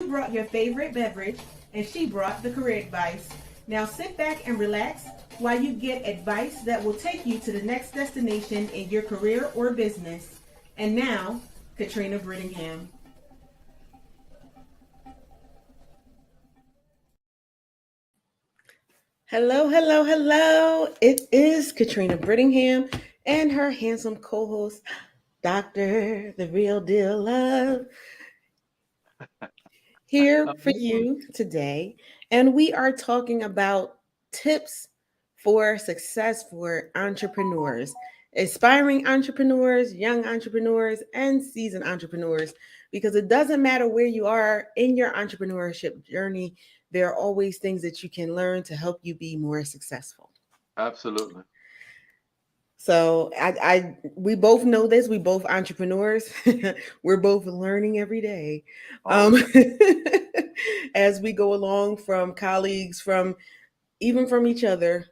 brought your favorite beverage, and she brought the career advice. Now sit back and relax while you get advice that will take you to the next destination in your career or business. And now, Katrina Brittingham. Hello, hello, hello. It is Katrina Brittingham and her handsome co-host, Dr. The Real Deal Love, here for you today. And we are talking about tips for success for entrepreneurs, aspiring entrepreneurs, young entrepreneurs, and seasoned entrepreneurs, because it doesn't matter where you are in your entrepreneurship journey, there are always things that you can learn to help you be more successful. Absolutely. So we both know this. We both entrepreneurs. We're both learning every day, um, Always. as we go along, from colleagues, from even from each other.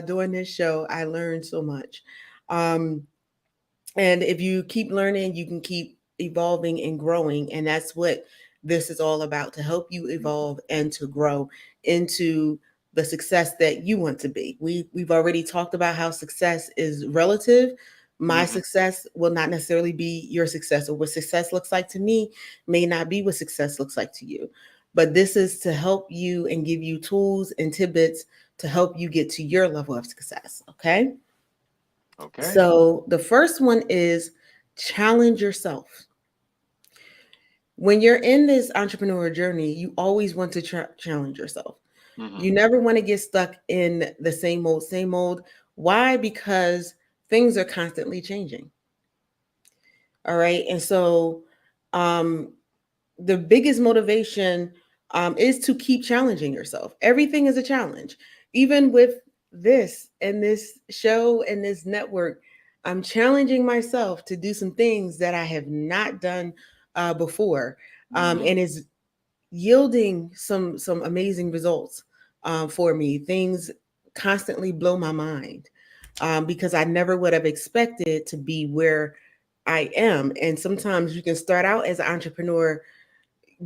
Doing this show, I learned so much, um, and if you keep learning, you can keep evolving and growing, and that's what this is all about, to help you evolve and to grow into the success that you want to be. We've already talked about how success is relative. My Mm-hmm. success will not necessarily be your success, or what success looks like to me may not be what success looks like to you. But this is to help you and give you tools and tidbits to help you get to your level of success. Okay. Okay. So the first one is challenge yourself. When you're in this entrepreneurial journey, you always want to challenge yourself. Mm-hmm. You never want to get stuck in the same old, same old. Why? Because things are constantly changing. All right. And so um, the biggest motivation is to keep challenging yourself. Everything is a challenge. Even with this and this show and this network, I'm challenging myself to do some things that I have not done before, Mm-hmm. and is yielding some amazing results for me. Things constantly blow my mind, because I never would have expected to be where I am. And sometimes you can start out as an entrepreneur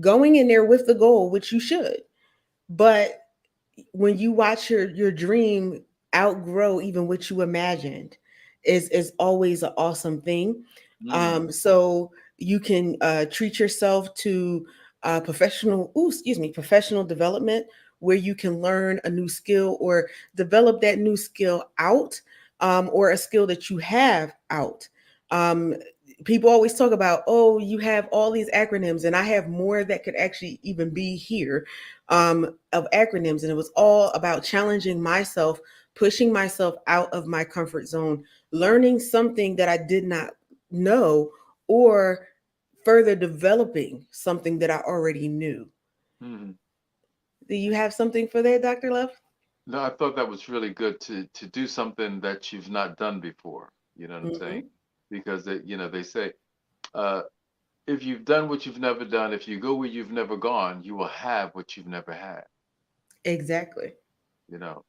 going in there with the goal, which you should. But when you watch your dream outgrow even what you imagined, is always an awesome thing. Mm-hmm. So you can treat yourself to professional development, where you can learn a new skill or develop that new skill out, or a skill that you have out. Um, People always talk about, oh, you have all these acronyms, and I have more that could actually even be here, of acronyms. And it was all about challenging myself, pushing myself out of my comfort zone, learning something that I did not know, or further developing something that I already knew. Mm-hmm. Do you have something for that, Dr. Love? No, I thought that was really good to do something that you've not done before. You know what I'm saying? Hmm. Because they say, uh, if you've done what you've never done, if you go where you've never gone, you will have what you've never had. Exactly.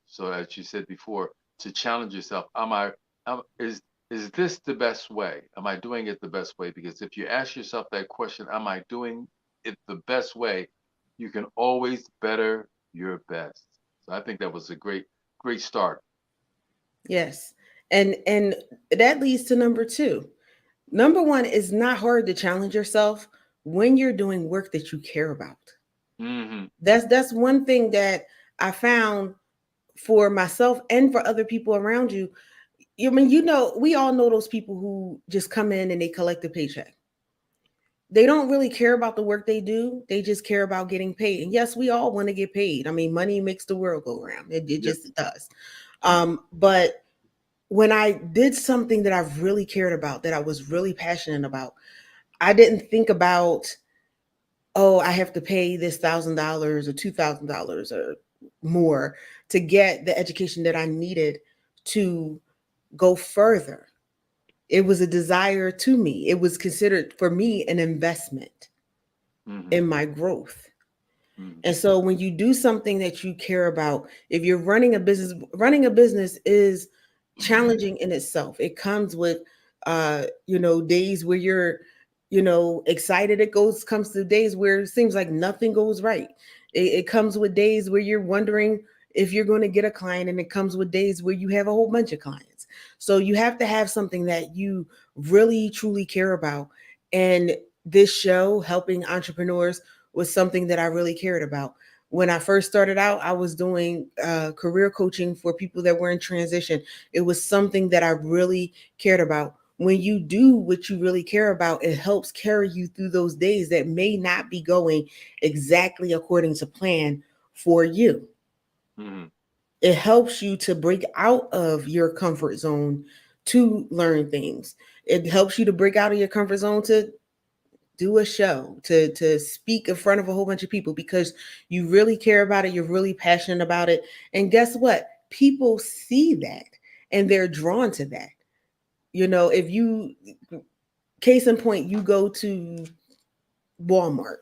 So as you said before, to challenge yourself, am, is this the best way? Am I doing it the best way? Because if you ask yourself that question, am I doing it the best way? You can always better your best. So I think that was a great start. Yes. And that leads to number two. Number one is not hard to challenge yourself when you're doing work that you care about. Hmm. That's one thing that I found for myself and for other people around you. I mean, we all know those people who just come in and they collect a paycheck. They don't really care about the work they do. They just care about getting paid. And yes, we all want to get paid. I mean, money makes the world go around. It Yep. just does. But when I did something that I really cared about, that I was really passionate about, I didn't think about, oh, I have to pay this $1,000 or $2,000 or more to get the education that I needed to go further. It was a desire to me. It was considered for me an investment Hmm. in my growth. Hmm. And so when you do something that you care about, if you're running a business is challenging in itself. It comes with days where you're excited. It comes to days where it seems like nothing goes right. It comes with days where you're wondering if you're going to get a client, and it comes with days where you have a whole bunch of clients. So you have to have something that you really truly care about. And this show, helping entrepreneurs, was something that I really cared about. When I first started out, I was doing career coaching for people that were in transition. It was something that I really cared about. When you do what you really care about, it helps carry you through those days that may not be going exactly according to plan for you. Mm-hmm. It helps you to break out of your comfort zone to learn things. It helps you to break out of your comfort zone to do a show, to speak in front of a whole bunch of people, because you really care about it, you're really passionate about it. And guess what? People see that and they're drawn to that. If you, case in point, you go to Walmart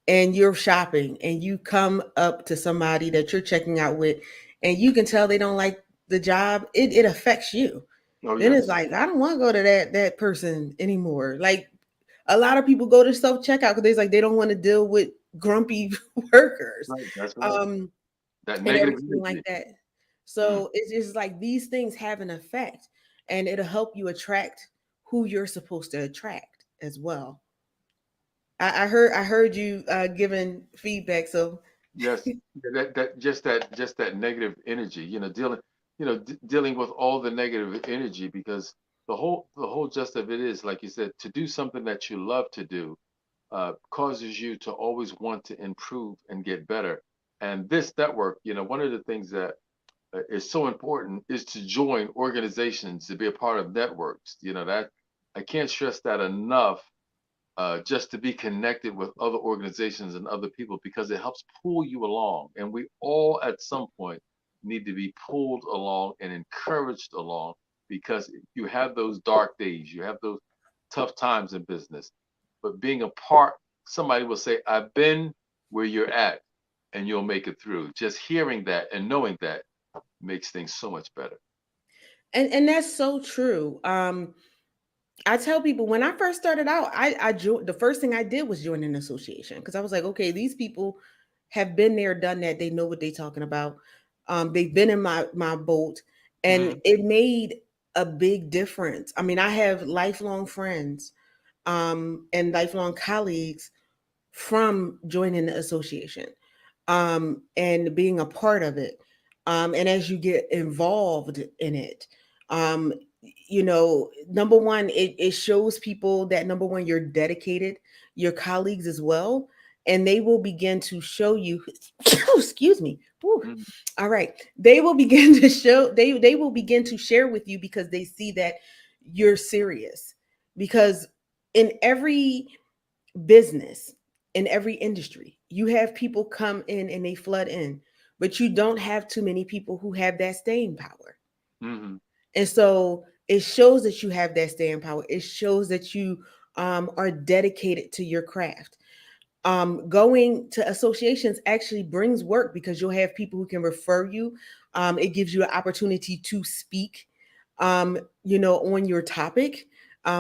and you're shopping and you come up to somebody that you're checking out with, and you can tell they don't like the job, it affects you. Oh Then it's yes. like, I don't want to go to that person anymore. Like, a lot of people go to self checkout because they don't want to deal with grumpy workers, Right. That's right. um, That and negative everything like energy. that. Mm. So it's just like these things have an effect, and it'll help you attract who you're supposed to attract as well. I heard you giving feedback, so Yes, that negative energy, dealing with all the negative energy, because the whole gist of it is, like you said, to do something that you love to do causes you to always want to improve and get better. And this network, one of the things that is so important is to join organizations, to be a part of networks. That I can't stress that enough, just to be connected with other organizations and other people, because it helps pull you along. And we all, at some point, need to be pulled along and encouraged along, because you have those dark days, you have those tough times in business. But being a part, somebody will say, I've been where you're at, and you'll make it through. Just hearing that and knowing that makes things so much better. and that's so true. I tell people, when I first started out, I joined. The first thing I did was join an association, because I was like, okay, these people have been there, done that. They know what they're talking about. They've been in my boat, and Mm-hmm. it made a big difference. I mean, I have lifelong friends, and lifelong colleagues from joining the association, and being a part of it. And as you get involved in it, um, number one, it shows people that, number one, you're dedicated, your colleagues as well, and they will begin to show you, excuse me. Whew. Mm-hmm. All right. They will begin to show, they will begin to share with you, because they see that you're serious. Because in every business, in every industry, you have people come in and they flood in, but you don't have too many people who have that staying power. Mm-hmm. And so it shows that you have that staying power. It shows that you are dedicated to your craft. Going to associations actually brings work, because you'll have people who can refer you. It gives you an opportunity to speak, on your topic,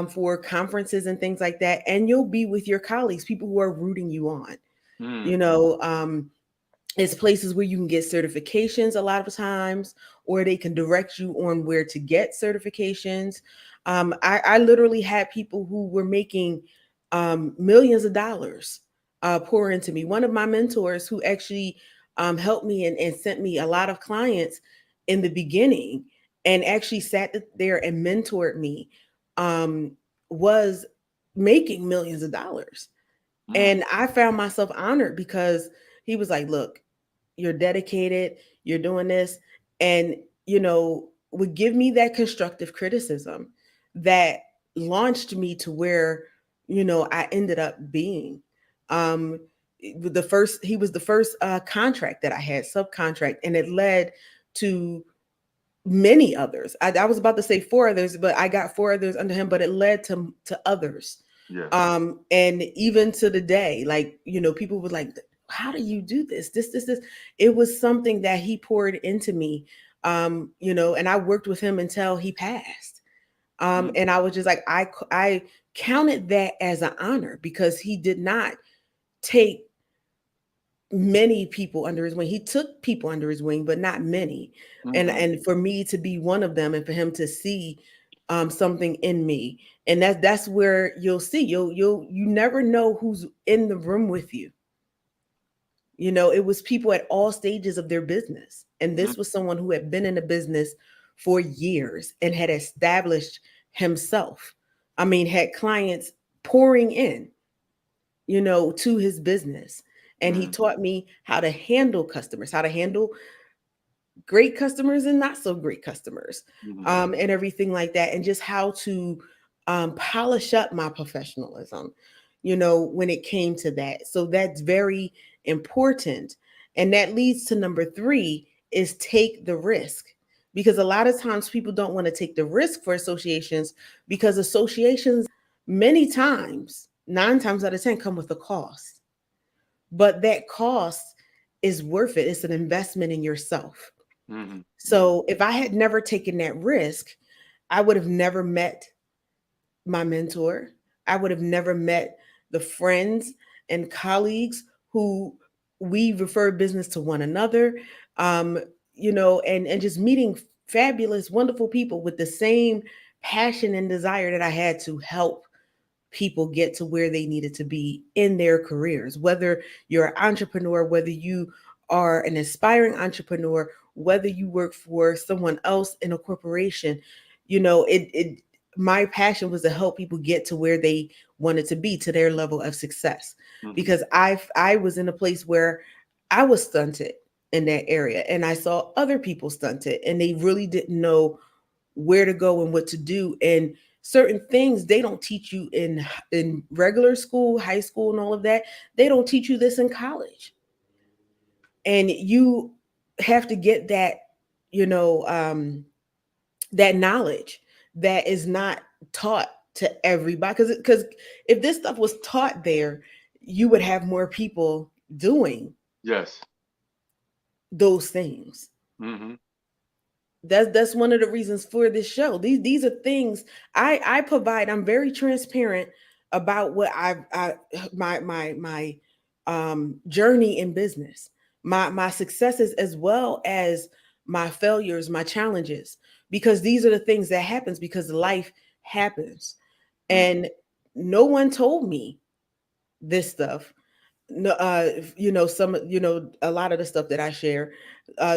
for conferences and things like that. And you'll be with your colleagues, people who are rooting you on. Mm-hmm. You know, it's places where you can get certifications a lot of times, or they can direct you on where to get certifications. I literally had people who were making millions of dollars pour into me. One of my mentors, who actually helped me and sent me a lot of clients in the beginning, and actually sat there and mentored me, um, was making millions of dollars. Mm-hmm. And I found myself honored, because he was like, look, you're dedicated, you're doing this, and would give me that constructive criticism that launched me to where I ended up being. Um, the first He was the first contract that I had, subcontract, and it led to many others. I was about to say four others, but I got four others under him, but it led to others. Yes. And even to the day, like, people were like, how do you do this? It was something that he poured into me. And I worked with him until he passed. Mm-hmm. And I was just like, I counted that as an honor because he did not take many people under his wing. He took people under his wing, but not many. Mm-hmm. And for me to be one of them, and for him to see something in me, and that's where you'll see you never know who's in the room with you. You know, it was people at all stages of their business, and this was someone who had been in the business for years and had established himself. I mean, had clients pouring in, you know, to his business. And he Mm-hmm. taught me how to handle customers, how to handle great customers and not so great customers, Mm-hmm. and everything like that, and just how to polish up my professionalism, you know, when it came to that. So that's very important. And that leads to number three is take the risk. Because a lot of times people don't want to take the risk for associations because associations, many times, 9 times out of 10, come with a cost. But that cost is worth it. It's an investment in yourself. Mm-hmm. Mm-hmm. So if I had never taken that risk, I would have never met my mentor. I would have never met the friends and colleagues who we refer business to one another. Um, you know, and just meeting fabulous, wonderful people with the same passion and desire that I had to help people get to where they needed to be in their careers, whether you're an entrepreneur, whether you are an aspiring entrepreneur, whether you work for someone else in a corporation. You know, it my passion was to help people get to where they wanted to be, to their level of success, Mm-hmm. because I was in a place where I was stunted in that area, and I saw other people stunted and they really didn't know where to go and what to do. And certain things they don't teach you in regular school, high school, and all of that. They don't teach you this in college, and you have to get that, you know, that knowledge that is not taught to everybody. Because if this stuff was taught there, you would have more people doing Yes. those things. Mm-hmm. That's one of the reasons for this show. These are things I provide. I'm very transparent about what I my journey in business, my successes as well as my failures, my challenges, because these are the things that happens because life happens. Mm-hmm. And no one told me this stuff. No, you know, some, you know, a lot of the stuff that I share,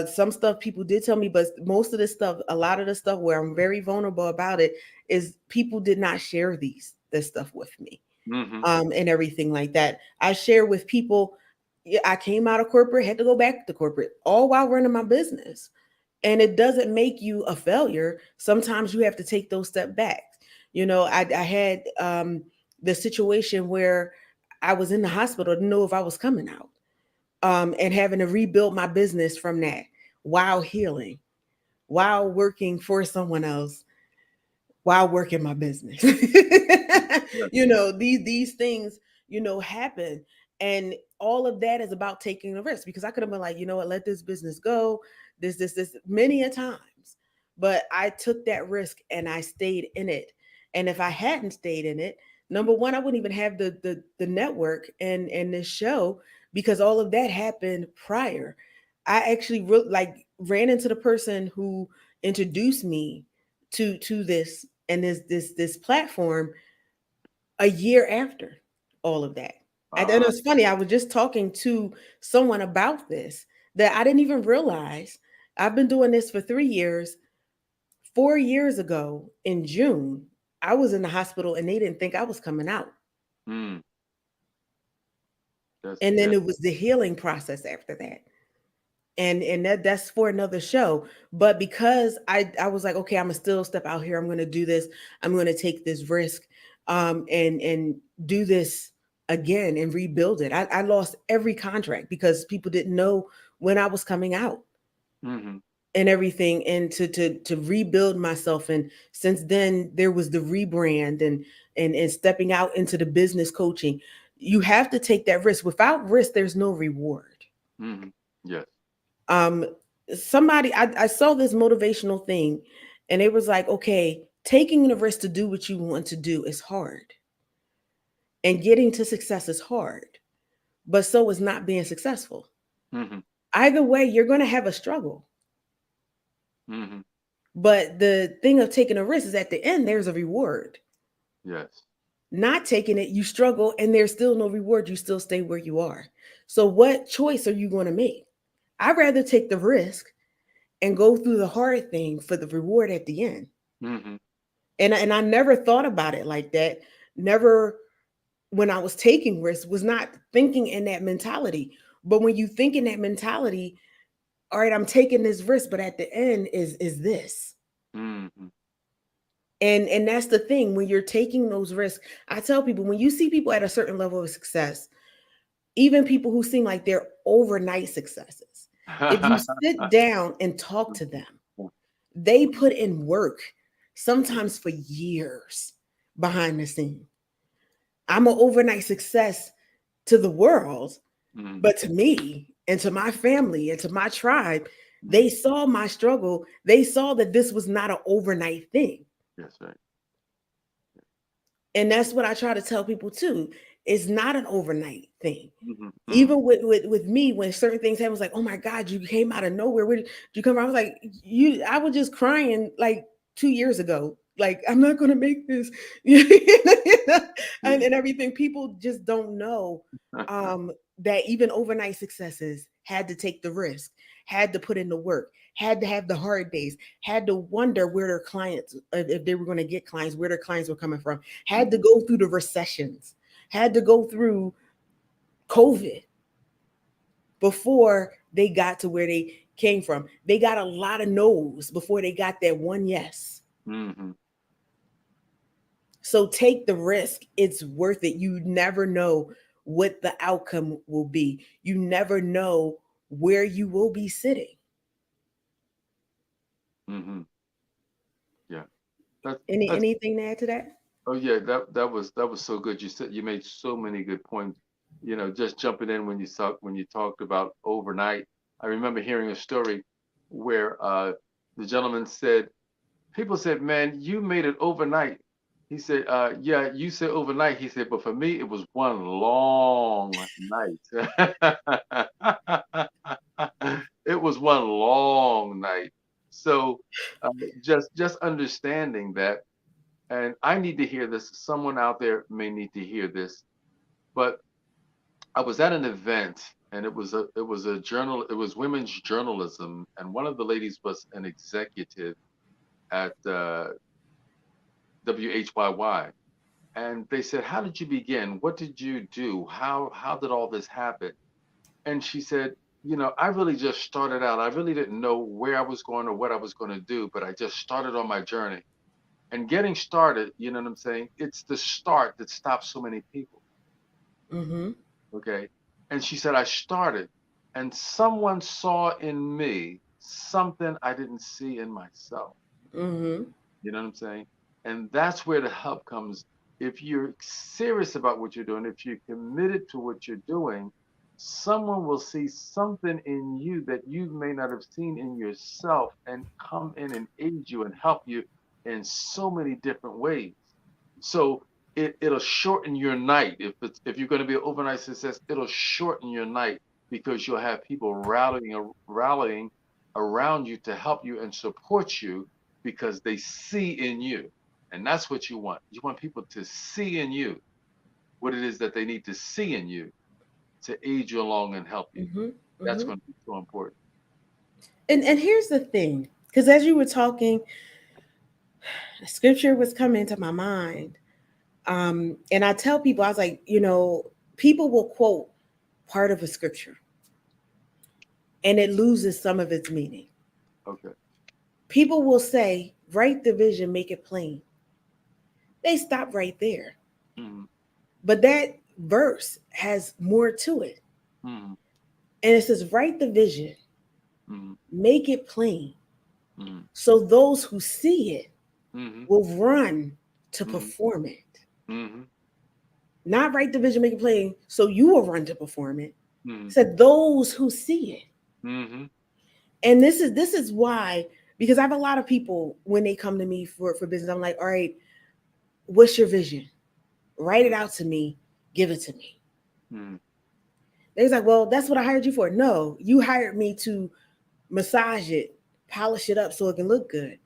some stuff people did tell me, but most of this stuff, a lot of the stuff where I'm very vulnerable about it, is people did not share this stuff with me, Mm-hmm. and everything like that. I share with people. Yeah, I came out of corporate, had to go back to corporate, all while running my business, and it doesn't make you a failure. Sometimes you have to take those steps back. You know, I had the situation where I was in the hospital, didn't know if I was coming out, and having to rebuild my business from that while healing, while working for someone else, while working my business. Yes. You know, these things, you know, happen. And all of that is about taking a risk, because I could have been like, you know what, let this business go, this many a times. But I took that risk and I stayed in it. And if I hadn't stayed in it, number one, I wouldn't even have the network and this show, because all of that happened prior. I actually like ran into the person who introduced me to this and this platform a year after all of that. And then Ah. it's funny, I was just talking to someone about this that I didn't even realize. I've been doing this for 3 years. 4 years ago in June, I was in the hospital and they didn't think I was coming out. Mm. That's And then yeah. it was the healing process after that. And that's for another show. But because I was like, okay, I'm gonna still step out here, I'm gonna do this, I'm gonna take this risk, and do this again and rebuild it. I lost every contract because people didn't know when I was coming out Mm-hmm. and everything, and to rebuild myself. And since then there was the rebrand and stepping out into the business coaching. You have to take that risk. Without risk there's no reward. Mm-hmm. Yes. um Somebody, I saw this motivational thing, and it was like, okay, taking the risk to do what you want to do is hard. And getting to success is hard, but so is not being successful. Mm-hmm. Either way, you're going to have a struggle. Mm-hmm. But the thing of taking a risk is at the end, there's a reward. Yes. Not taking it, you struggle and there's still no reward. You still stay where you are. So, what choice are you going to make? I'd rather take the risk and go through the hard thing for the reward at the end. Mm-hmm. And I never thought about it like that. Never, when I was taking risks, was not thinking in that mentality. But when you think in that mentality, all right, I'm taking this risk, but at the end is this. Mm-hmm. And that's the thing. When you're taking those risks, I tell people, when you see people at a certain level of success, even people who seem like they're overnight successes, if you sit down and talk to them, they put in work, sometimes for years behind the scene. I'm an overnight success to the world, Mm-hmm. but to me and to my family and to my tribe, Mm-hmm. they saw my struggle. They saw that this was not an overnight thing. Yes, right. And that's what I try to tell people too. It's not an overnight thing. Mm-hmm. Mm-hmm. Even with me, when certain things happen, was like, oh my God, you came out of nowhere. Where did you come from? I was like, I was just crying like 2 years ago. Like, I'm not gonna make this. Yeah. And everything. People just don't know that even overnight successes had to take the risk, had to put in the work, had to have the hard days, had to wonder where their clients, if they were going to get clients, where their clients were coming from, had to Mm-hmm. go through the recessions, had to go through COVID before they got to where they came from. They got a lot of no's before they got that one yes. Mm-hmm. So take the risk. It's worth it. You never know what the outcome will be. You never know where you will be sitting. Mm-hmm. Yeah. That's that's Anything to add to that? Oh yeah, that was so good. You made so many good points. Just jumping in when you talked about overnight. I remember hearing a story where the gentleman said, people said, "Man, you made it overnight." He said, "Yeah, you said overnight." He said, "But for me, it was one long night." It was one long night. So uh, just understanding that, and I need to hear this. Someone out there may need to hear this. But I was at an event, and it was women's journalism, and one of the ladies was an executive at WHYY, and they said, "How did you begin? What did you do? How did all this happen?" And she said, "I really just started out. I really didn't know where I was going or what I was going to do, but I just started on my journey." And getting started, you know what I'm saying? It's the start that stops so many people. Mm-hmm. Okay. And she said, I started, and someone saw in me something I didn't see in myself. Mm-hmm. You know what I'm saying? And that's where the help comes. If you're serious about what you're doing, if you're committed to what you're doing, someone will see something in you that you may not have seen in yourself and come in and aid you and help you in so many different ways. So it'll shorten your night. If you're going to be an overnight success, it'll shorten your night because you'll have people rallying around you to help you and support you because they see in you. And that's what you want. You want people to see in you what it is that they need to see in you to aid you along and help you. Mm-hmm. That's Mm-hmm. going to be so important. And here's the thing, because as you were talking, scripture was coming to my mind. And I tell people, I was like, people will quote part of a scripture and it loses some of its meaning. Okay. People will say, write the vision, make it plain. They stop right there. Mm-hmm. But that verse has more to it. Mm-hmm. And it says, write the vision, Mm-hmm. make it plain. Mm-hmm. So those who see it Mm-hmm. will run to Mm-hmm. perform it. Mm-hmm. Not write the vision, make it plain, so you will run to perform it. Mm-hmm. It said those who see it. Mm-hmm. And this is why, because I have a lot of people when they come to me for business, I'm like, all right, what's your vision? Write it out to me Give it to me. Mm-hmm. They was like, well, that's what I hired you for. No, you hired me to massage it, polish it up so it can look good.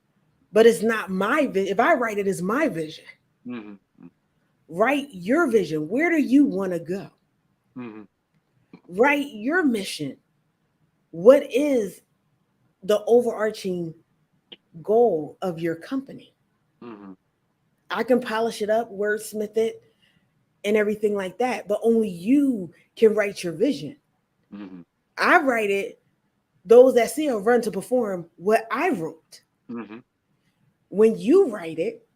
But it's not my vision. If I write it, it's my vision. Mm-hmm. Write your vision. Where do you want to go? Mm-hmm. Write your mission. What is the overarching goal of your company? Mm-hmm. I can polish it up, wordsmith it, and everything like that, but only you can write your vision. Mm-hmm. I write it, those that see it run to perform what I wrote. Mm-hmm. When you write it,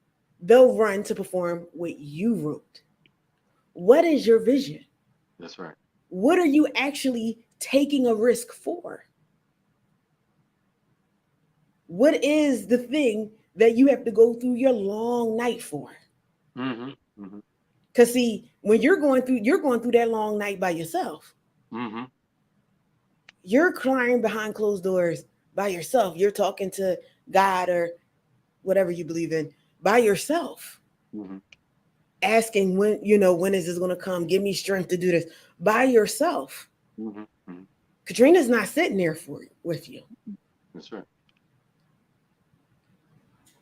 they'll run to perform what you wrote. What is your vision? That's right. What are you actually taking a risk for? What is the thing that you have to go through your long night for? Mm-hmm. Mm-hmm. Because see, when you're going through that long night by yourself. Mm-hmm. You're crying behind closed doors by yourself. You're talking to God or whatever you believe in by yourself, Mm-hmm. asking when is this going to come? Give me strength to do this by yourself. Mm-hmm. Mm-hmm. Katrina's not sitting there for you with you. That's right.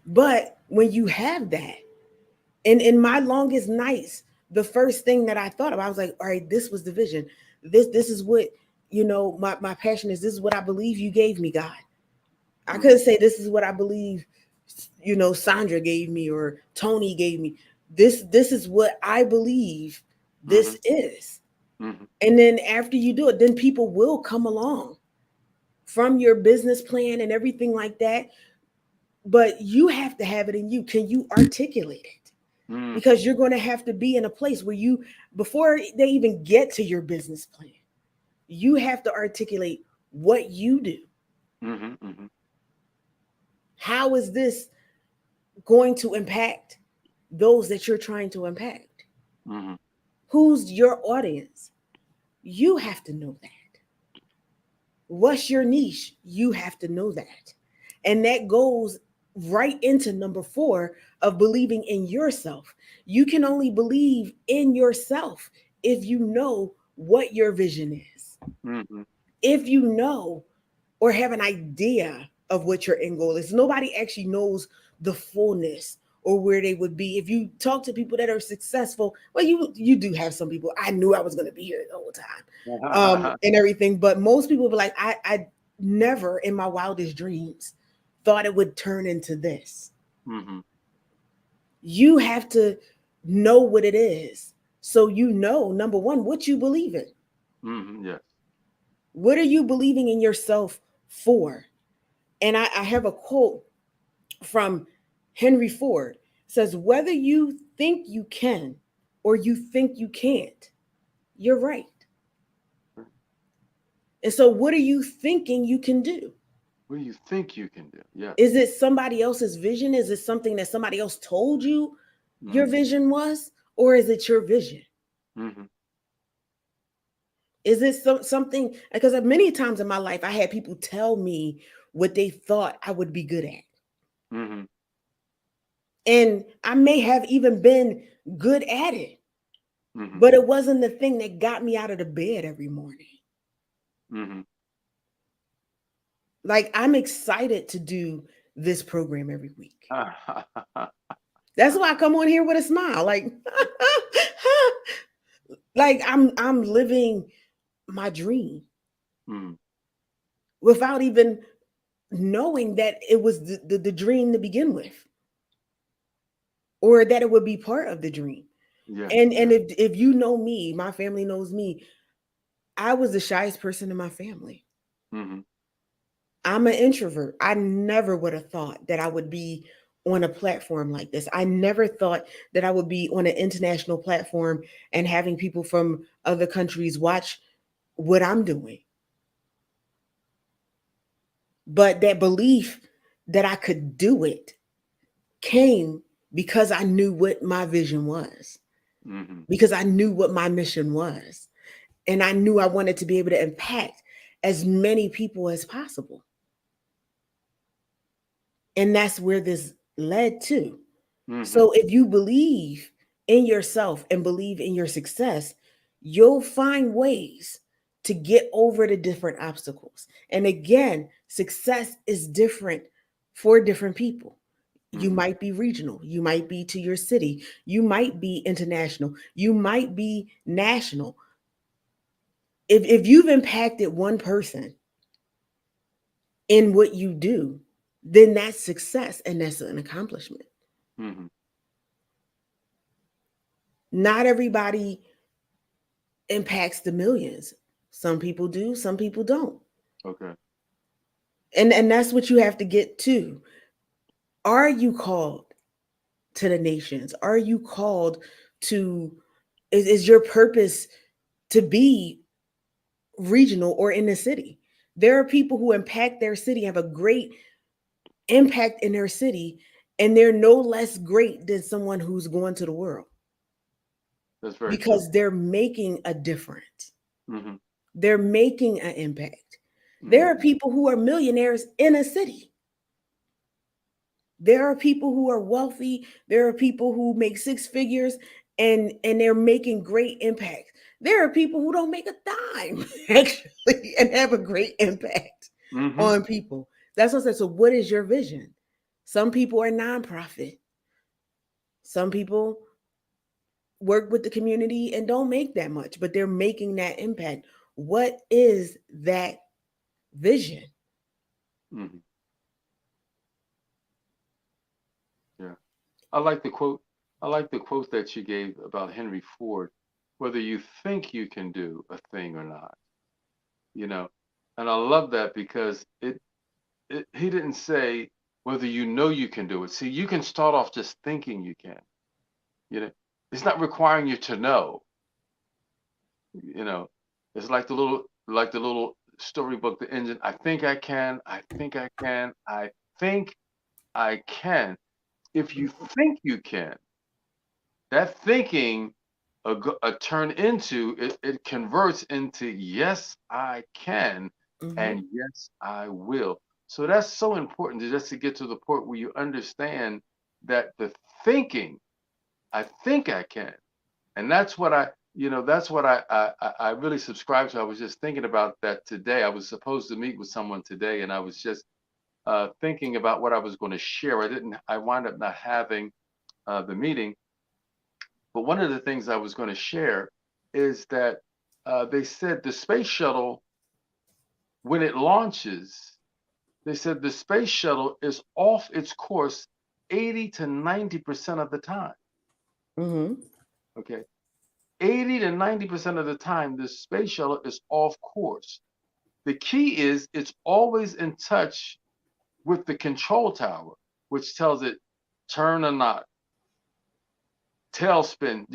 But when you have that, and in my longest nights, the first thing that I thought of, I was like, all right, this was the vision. This is what my passion is. This is what I believe you gave me, God. I Mm-hmm. couldn't say this is what I believe, Sandra gave me or Tony gave me. This is what I believe Mm-hmm. this is. Mm-hmm. And then after you do it, then people will come along from your business plan and everything like that. But you have to have it in you. Can you articulate it? Mm-hmm. Because you're going to have to be in a place where before they even get to your business plan, you have to articulate what you do. Mm-hmm. Mm-hmm. How is this going to impact those that you're trying to impact? Mm-hmm. Who's your audience? You have to know that. What's your niche? You have to know that. And that goes right into number 4 of believing in yourself. You can only believe in yourself if you know what your vision is. Mm-hmm. If you know or have an idea of what your end goal is. Nobody actually knows the fullness or where they would be. If you talk to people that are successful, well, you do have some people. I knew I was going to be here the whole time, and everything. But most people be like, I never in my wildest dreams thought it would turn into this. Mm-hmm. You have to know what it is, so number one what you believe in. Mm-hmm. Yes. What are you believing in yourself for? And I have a quote from Henry Ford. It says, whether you think you can or you think you can't, you're right. And so, what are you thinking you can do? What do you think you can do? Yes. Is it somebody else's vision? Is it something that somebody else told you your Mm-hmm. vision was? Or is it your vision? Mm-hmm. Is it something? Because many times in my life, I had people tell me what they thought I would be good at. Mm-hmm. And I may have even been good at it, Mm-hmm. but it wasn't the thing that got me out of the bed every morning. Mm-hmm. Like, I'm excited to do this program every week. That's why I come on here with a smile. Like, like I'm living my dream mm-hmm. without even knowing that it was the dream to begin with, or that it would be part of the dream. Yes. And Yes. if you know me, my family knows me, I was the shyest person in my family. Mm-hmm. I'm an introvert. I never would have thought that I would be on a platform like this. I never thought that I would be on an international platform and having people from other countries watch what I'm doing. But that belief that I could do it came because I knew what my vision was, Mm-hmm. because I knew what my mission was. And I knew I wanted to be able to impact as many people as possible. And that's where this led to. Mm-hmm. So if you believe in yourself and believe in your success, you'll find ways to get over the different obstacles. And again, success is different for different people. You Mm-hmm. might be regional, you might be to your city, you might be international, you might be national. If you've impacted one person in what you do, then that's success and that's an accomplishment. Mm-hmm. Not everybody impacts the millions. Some people do, some people don't. Okay. And that's what you have to get to. Are you called to the nations? Are you called to, is your purpose to be regional or in the city? There are people who impact their city, have a great impact in their city, and they're no less great than someone who's going to the world That's very true. because they're making a difference. Mm-hmm. They're making an impact. There Mm-hmm. are people who are millionaires in a city. There are people who are wealthy. There are people who make six figures and they're making great impact. There are people who don't make a dime actually and have a great impact Mm-hmm. on people. That's what I said. So what is your vision? Some people are nonprofit. Some people work with the community and don't make that much, but they're making that impact. What is that vision? Mm-hmm. Yeah. I like the quote. I like the quote that you gave about Henry Ford, whether you think you can do a thing or not, you know. And I love that because he didn't say whether you know you can do it. See, you can start off just thinking you can, you know. It's not requiring you to know, you know. It's like the little storybook, the engine. I think I can. I think I can. I think I can. If you think you can, that thinking turn into it converts into yes I can Mm-hmm. and yes I will. So that's so important to just to get to the point where you understand that the thinking I think I can, and that's what that's what I really subscribe to. I was just thinking about that today. I was supposed to meet with someone today, and I was just thinking about what I was going to share. I wound up not having the meeting. But one of the things I was going to share is that they said the space shuttle, when it launches, they said the space shuttle is off its course 80 to 90% of the time. Mm-hmm. Okay. 80 to 90% of the time, the space shuttle is off course. The key is it's always in touch with the control tower, which tells it turn or not, tailspin,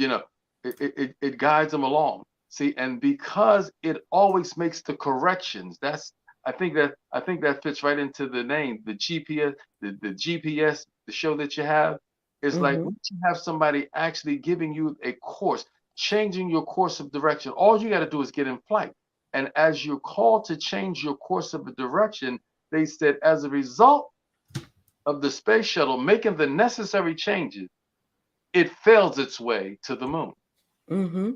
it guides them along. See, and because it always makes the corrections, I think that fits right into the name, the GPS, the GPS, the show that you have. It's like Mm-hmm. once you have somebody actually giving you a course, changing your course of direction, all you got to do is get in flight. And as you're called to change your course of direction, they said as a result of the space shuttle making the necessary changes, it fails its way to the moon. Mm-hmm.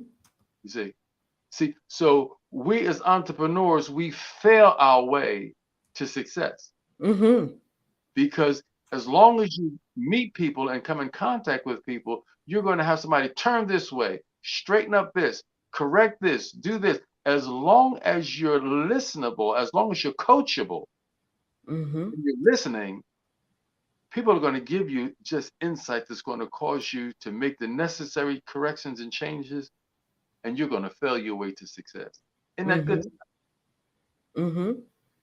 You see, so we as entrepreneurs, we fail our way to success Mm-hmm. because as long as you meet people and come in contact with people, you're going to have somebody turn this way, straighten up this, correct this, do this. As long as you're listenable, as long as you're coachable, Mm-hmm. and you're listening, people are going to give you just insight that's going to cause you to make the necessary corrections and changes, and you're going to fail your way to success. Isn't that good? Mm-hmm. Mm-hmm.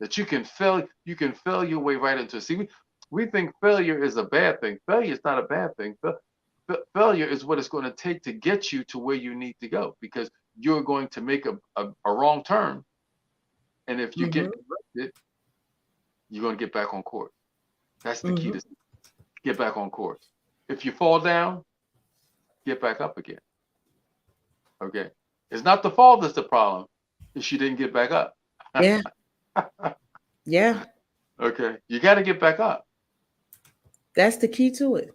That you can fail your way right into it. See, we think failure is a bad thing. Failure is not a bad thing. Failure is what it's going to take to get you to where you need to go because you're going to make a wrong turn. And if you get Mm-hmm. corrected, you're going to get back on course. That's the key Mm-hmm. to get back on course. If you fall down, get back up again. Okay. It's not the fall that's the problem. It's you didn't get back up. Yeah. Yeah. Okay. You got to get back up. That's the key to it.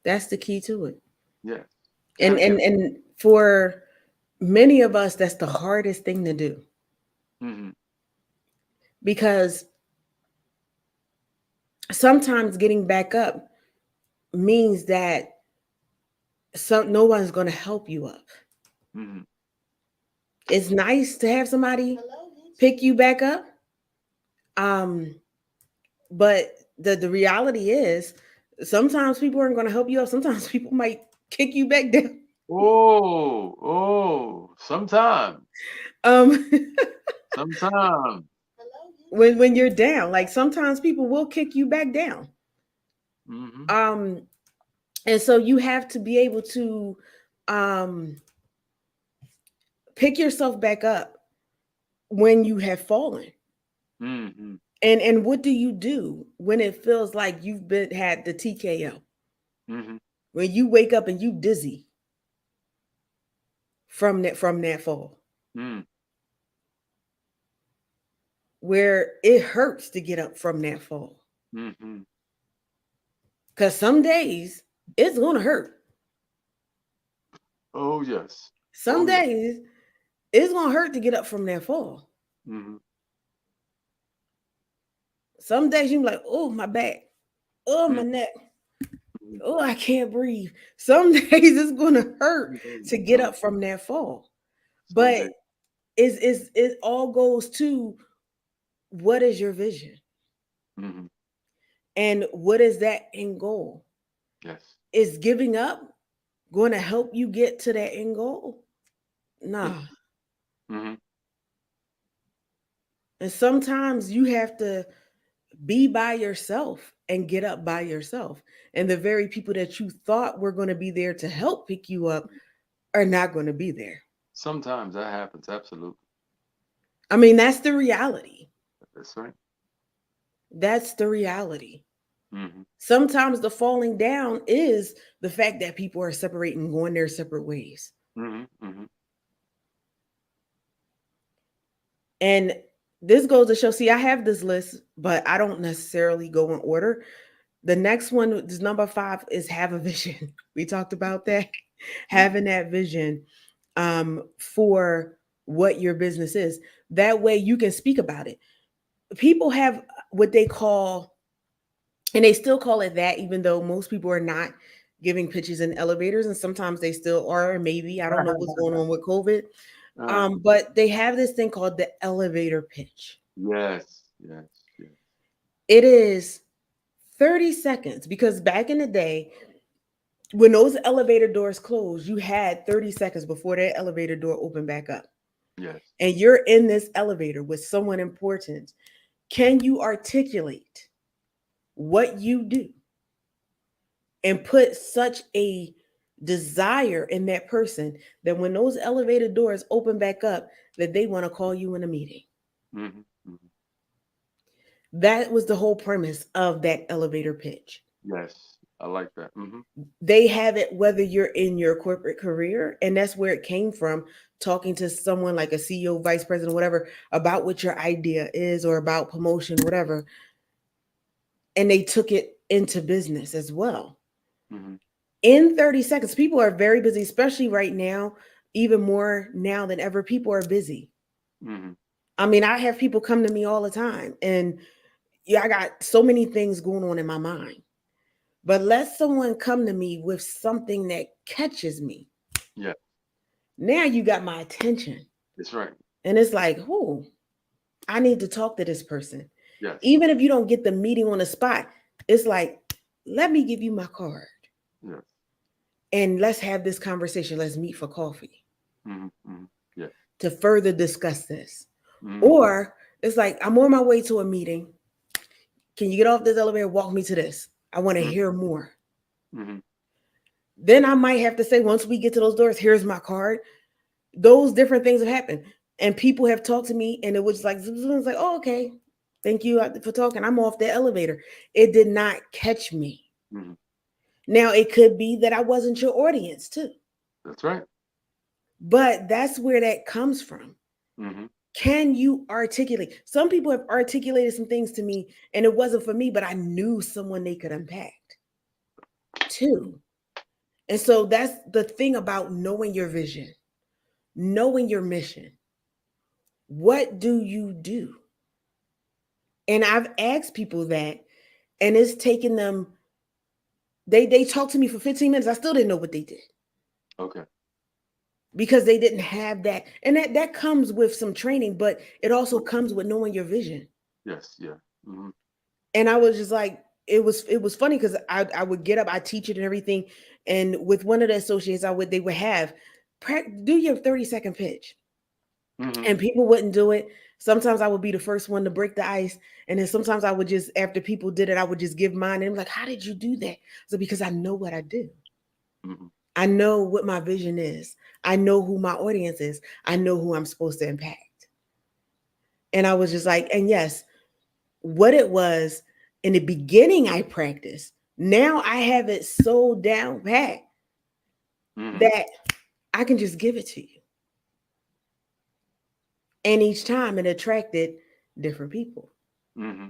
That's the key to it. Yes. Can And I get? for many of us, that's the hardest thing to do, Mm-hmm. because sometimes getting back up means that no one's going to help you up. Mm-hmm. It's nice to have somebody pick you back up. Um, but the reality is sometimes people aren't going to help you up. Sometimes people might kick you back down. Oh, sometime, Um, sometime. when you're down, like sometimes people will kick you back down. Mm-hmm. Um, and so you have to be able to um pick yourself back up when you have fallen. Mm-hmm. And what do you do when it feels like you've been had the TKO? Mm-hmm. When you wake up and you dizzy from that fall, Mm-hmm. where it hurts to get up from that fall. Mm-hmm. Cause some days it's gonna hurt. Oh yes. Some Oh yes. days it's gonna hurt to get up from that fall. Mm-hmm. Some days you're like, oh my back, oh my neck, Mm-hmm. oh I can't breathe. Some days it's gonna hurt to get Some up from that fall. But someday. is it all goes to what is your vision Mm-hmm. and what is that end goal? Yes. Is giving up going to help you get to that end goal? Yes. Nah. Mm-hmm. And sometimes you have to be by yourself and get up by yourself. And the very people that you thought were going to be there to help pick you up are not going to be there. Sometimes that happens. Absolutely. I mean, that's the reality. That's right. That's the reality. Mm-hmm. Sometimes the falling down is the fact that people are separating, going their separate ways. Mm-hmm. Mm-hmm. And this goes to show, see, I have this list, but I don't necessarily go in order. The next one is number 5 is have a vision. We talked about that. Mm-hmm. Having that vision for what your business is. That way you can speak about it. People have what they call, and they still call it that, even though most people are not giving pitches in elevators, and sometimes they still are. Maybe I don't know what's going on with COVID, uh, but they have this thing called the elevator pitch. yes. Yes. Yes. It is 30 seconds because back in the day, when those elevator doors closed, you had 30 seconds before that elevator door opened back up. Yes. And you're in this elevator with someone important. Can you articulate what you do and put such a desire in that person that when those elevator doors open back up, that they want to call you in a meeting? Mm-hmm. Mm-hmm. That was the whole premise of that elevator pitch. Yes. I like that. Mm-hmm. They have it whether you're in your corporate career, and that's where it came from, talking to someone like a CEO, vice president, whatever, about what your idea is or about promotion, whatever, and they took it into business as well. Mm-hmm. In 30 seconds, people are very busy, especially right now, even more now than ever. People are busy. Mm-hmm. I mean, I have people come to me all the time, and yeah, I got so many things going on in my mind. But let someone come to me with something that catches me. Yeah. Now you got my attention. That's right. And it's like, who? I need to talk to this person. Yes. Even if you don't get the meeting on the spot, it's like, let me give you my card Yes. and let's have this conversation. Let's meet for coffee Mm-hmm. Mm-hmm. Yes. to further discuss this. Mm-hmm. Or it's like, I'm on my way to a meeting. Can you get off this elevator? Walk me to this. I want to hear more. Mm-hmm. Then I might have to say, once we get to those doors, here's my card. Those different things have happened. And people have talked to me, and it was like, it's like, oh, okay. Thank you for talking. I'm off the elevator. It did not catch me. Mm-hmm. Now, it could be that I wasn't your audience too, That's right. but that's where that comes from. Mm-hmm. Can you articulate? Some people have articulated some things to me, and it wasn't for me, but I knew someone they could impact too. And so that's the thing about knowing your vision, knowing your mission. What do you do? And I've asked people that, and it's taken them, they talked to me for 15 minutes. I still didn't know what they did Okay. because they didn't have that. And that comes with some training, but it also Okay. comes with knowing your vision. Yes. Yeah. Hmm. And I was just like, it was funny because I would get up, I teach it and everything. And with one of the associates, they would have do your 30-second pitch. Hmm. And people wouldn't do it. Sometimes I would be the first one to break the ice. And then sometimes I would just, after people did it, I would just give mine. And I'm like, how did you do that? So because I know what I do. Hmm. I know what my vision is. I know who my audience is. I know who I'm supposed to impact. And I was just like, and yes, what it was in the beginning, I practiced. Now I have it so down pat Hmm. that I can just give it to you. And each time it attracted different people. Hmm.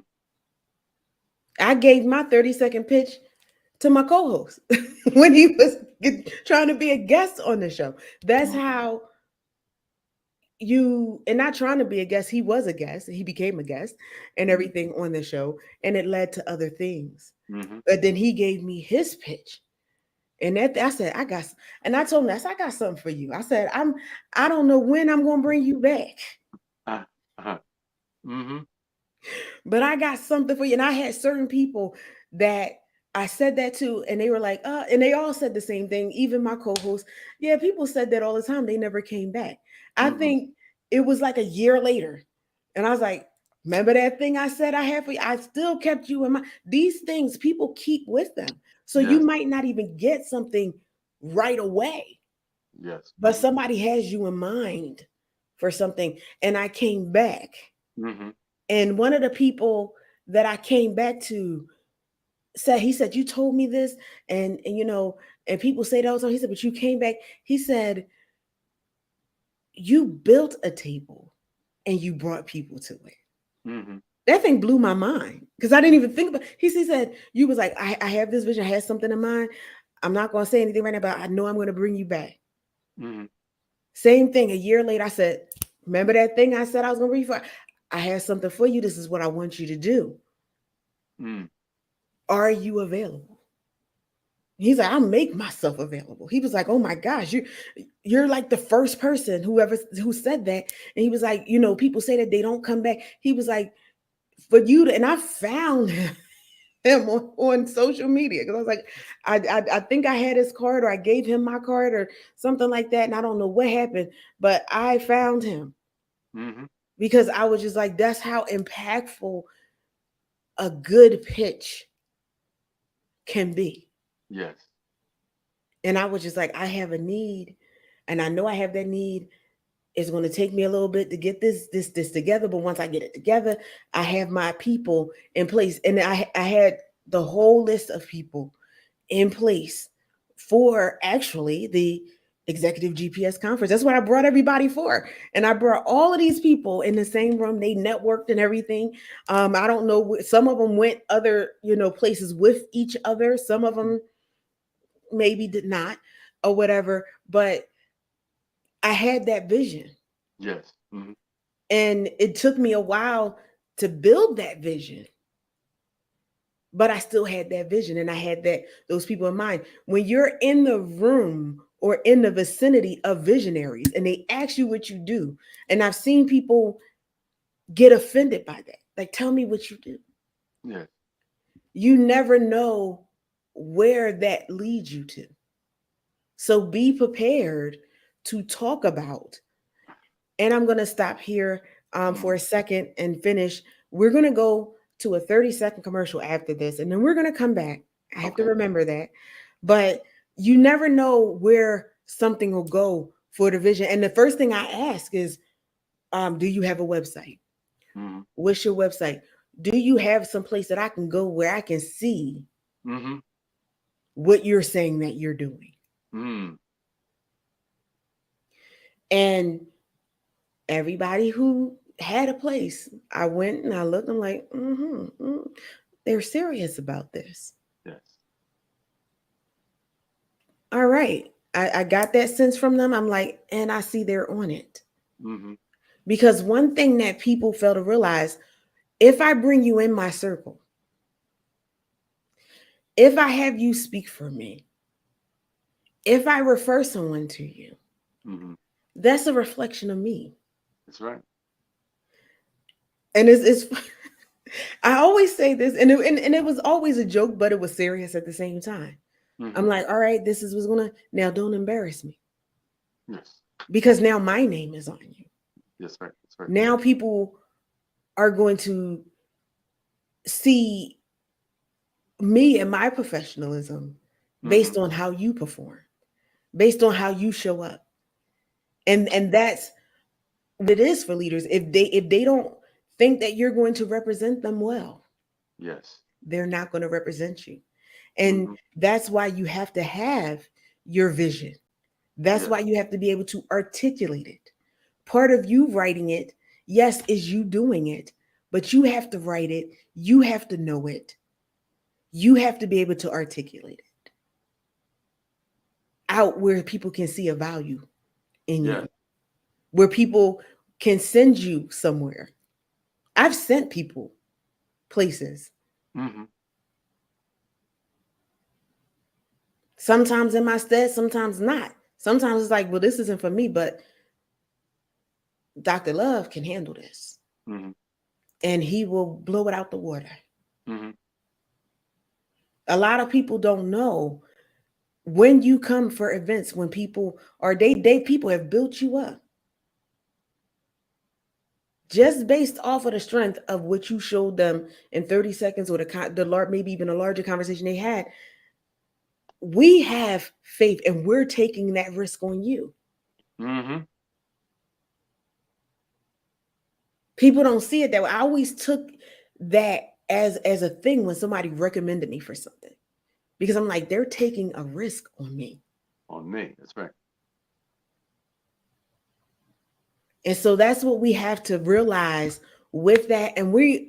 I gave my 30-second pitch to my co-host when he was trying to be a guest on the show. That's Hmm. how you, and not trying to be a guest, he was a guest, he became a guest and everything on the show, and it led to other things. Hmm. But then he gave me his pitch. And that I said, and I told him, I got something for you. I said, I don't know when I'm gonna bring you back, Uh-huh. Hmm. but I got something for you. And I had certain people that I said that to, and they were like, and they all said the same thing, even my co-host. Yeah, people said that all the time. They never came back. I Hmm. think it was like a year later. And I was like, remember that thing I said I had for you? I still kept you in mind. These things people keep with them. So you Yes. might not even get something right away, Yes. but somebody has you in mind for something. And I came back. Hmm. And one of the people that I came back to said, he said, you told me this, and and people say that all the time. He said, but you came back. He said, you built a table and you brought people to it. Hmm. That thing blew my mind because I didn't even think about. He said, you was like, I have this vision, I had something in mind. I'm not gonna say anything right now, but I know I'm gonna bring you back. Hmm. Same thing. A year later, I said, remember that thing I said I was gonna bring you for? I have something for you. This is what I want you to do. Mm. Are you available? He's like, I'll make myself available. He was like, oh my gosh, you're like the first person who said that. And he was like, people say that they don't come back. He was like, for you to, and I found him on social media because I was like, I think I had his card or I gave him my card or something like that. And I don't know what happened, but I found him Hmm. because I was just like, that's how impactful a good pitch can be. Yes. And I was just like, I have a need, and I know I have that need. It's going to take me a little bit to get this together, but once I get it together, I have my people in place, and I had the whole list of people in place for actually the executive GPS conference. That's what I brought everybody for, and I brought all of these people in the same room. They networked and everything. I don't know. Some of them went other places with each other. Some of them maybe did not, or whatever. But I had that vision. Yes. Hmm. And it took me a while to build that vision, but I still had that vision and I had those people in mind. When you're in the room or in the vicinity of visionaries and they ask you what you do, and I've seen people get offended by that. Like, tell me what you do. Yes. You never know where that leads you to. So be prepared to talk about. And I'm going to stop here for Hmm. a second and finish. We're going to go to a 30-second commercial after this, and then we're going to come back. I have to Okay. remember that. But you never know where something will go for the vision. And the first thing I ask is, do you have a website? Hmm. What's your website? Do you have some place that I can go where I can see Hmm. what you're saying that you're doing? Mm. And everybody who had a place, I went and I looked. I'm like, they're serious about this. Yes. all right, I got that sense from them. I'm like, and I see they're on it. Mm-hmm. Because one thing that people fail to realize, if I bring you in my circle, if I have you speak for me, if I refer someone to you, Mm-hmm. that's a reflection of me. That's right. And it's I always say this, and it was always a joke, but it was serious at the same time. I'm Mm-hmm. like, all right, this is what's gonna, now don't embarrass me, Yes. because now my name is on you. Yes, right. That's right. Now people are going to see me and my professionalism Mm-hmm. based on how you perform, based on how you show up. And that's what it is for leaders. If they don't think that you're going to represent them well, Yes. they're not going to represent you. And Mm-hmm. that's why you have to have your vision. That's Yes. why you have to be able to articulate it. Part of you writing it, yes, is you doing it, but you have to write it, you have to know it, you have to be able to articulate it out where people can see a value in Yes. you, where people can send you somewhere. I've sent people places, Mm-hmm. sometimes in my stead, sometimes not. Sometimes it's like, well, this isn't for me, but Dr. Love can handle this, Mm-hmm. and he will blow it out the water. Mm-hmm. A lot of people don't know, when you come for events, when people are, they people have built you up just based off of the strength of what you showed them in 30 seconds, or maybe even a larger conversation they had. We have faith, and we're taking that risk on you. Mm-hmm. People don't see it that way. I always took that as a thing when somebody recommended me for something, because I'm like, they're taking a risk on me. On me. That's right. And so that's what we have to realize with that. And we